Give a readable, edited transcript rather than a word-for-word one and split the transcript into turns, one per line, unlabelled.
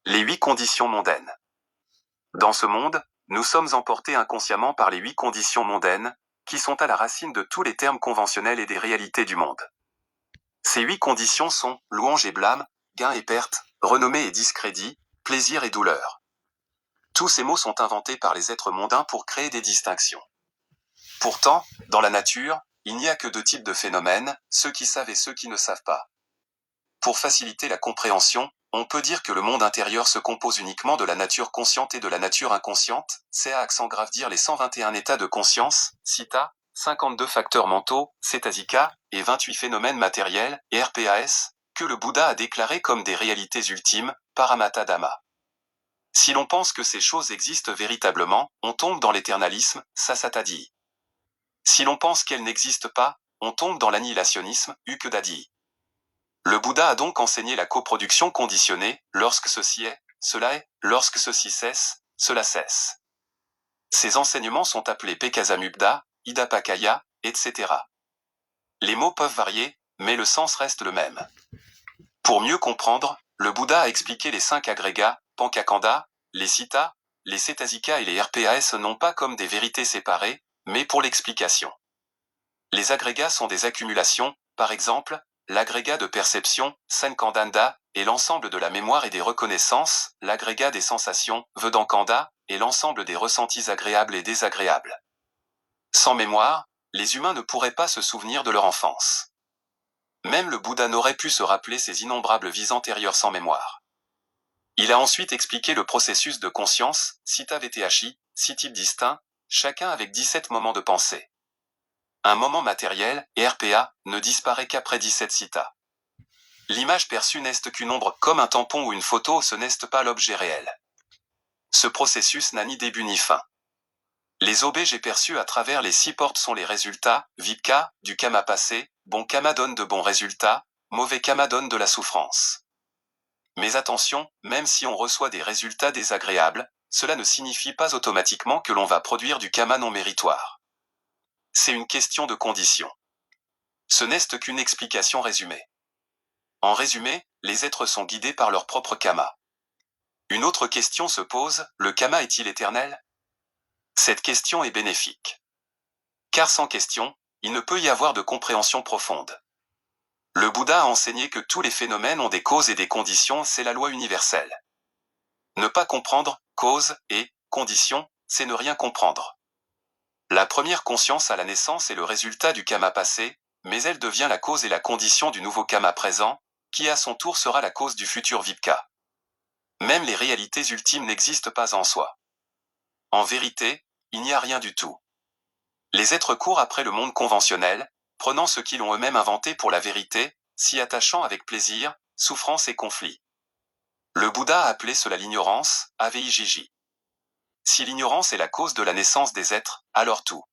Les 8 conditions mondaines. Dans ce monde, nous sommes emportés inconsciemment par les 8 conditions mondaines, qui sont à la racine de tous les termes conventionnels et des réalités du monde. Ces 8 conditions sont louange et blâme, gain et perte, renommée et discrédit, plaisir et douleur. Tous ces mots sont inventés par les êtres mondains pour créer des distinctions. Pourtant, dans la nature, il n'y a que 2 types de phénomènes, ceux qui savent et ceux qui ne savent pas. Pour faciliter la compréhension, on peut dire que le monde intérieur se compose uniquement de la nature consciente et de la nature inconsciente, c'est à accent grave dire les 121 états de conscience, CITA, 52 facteurs mentaux, cétasica, et 28 phénomènes matériels, et RPAS, que le Bouddha a déclarés comme des réalités ultimes, Paramatta Dhamma. Si l'on pense que ces choses existent véritablement, on tombe dans l'éternalisme, Sasatadi. Si l'on pense qu'elles n'existent pas, on tombe dans l'annihilationnisme, Ukedadi. Le Bouddha a donc enseigné la coproduction conditionnée, lorsque ceci est, cela est, lorsque ceci cesse, cela cesse. Ces enseignements sont appelés Pekasamubda, Idapakaya, etc. Les mots peuvent varier, mais le sens reste le même. Pour mieux comprendre, le Bouddha a expliqué les 5 agrégats, Pankakanda, les Citta, les Cétasikas et les RPAS non pas comme des vérités séparées, mais pour l'explication. Les agrégats sont des accumulations, par exemple, l'agrégat de perception, Sankandanda, et l'ensemble de la mémoire et des reconnaissances, l'agrégat des sensations, Vedankanda, et l'ensemble des ressentis agréables et désagréables. Sans mémoire, les humains ne pourraient pas se souvenir de leur enfance. Même le Bouddha n'aurait pu se rappeler ses innombrables vies antérieures sans mémoire. Il a ensuite expliqué le processus de conscience, Citta Vtheashi, 6 types distincts, chacun avec 17 moments de pensée. Un moment matériel, RPA, ne disparaît qu'après 17 citas. L'image perçue n'est qu'une ombre, comme un tampon ou une photo, ce n'est pas l'objet réel. Ce processus n'a ni début ni fin. Les objets perçus à travers les 6 portes sont les résultats, Vipka, du karma passé, bon karma donne de bons résultats, mauvais karma donne de la souffrance. Mais attention, même si on reçoit des résultats désagréables, cela ne signifie pas automatiquement que l'on va produire du karma non méritoire. C'est une question de condition. Ce n'est qu'une explication résumée. En résumé, les êtres sont guidés par leur propre karma. Une autre question se pose, le karma est-il éternel? Cette question est bénéfique. Car sans question, il ne peut y avoir de compréhension profonde. Le Bouddha a enseigné que tous les phénomènes ont des causes et des conditions, c'est la loi universelle. Ne pas comprendre, cause, et condition, c'est ne rien comprendre. La première conscience à la naissance est le résultat du karma passé, mais elle devient la cause et la condition du nouveau karma présent, qui à son tour sera la cause du futur Vipka. Même les réalités ultimes n'existent pas en soi. En vérité, il n'y a rien du tout. Les êtres courent après le monde conventionnel, prenant ce qu'ils ont eux-mêmes inventé pour la vérité, s'y attachant avec plaisir, souffrance et conflit. Le Bouddha a appelé cela l'ignorance, Aveijiji. Si l'ignorance est la cause de la naissance des êtres, alors tout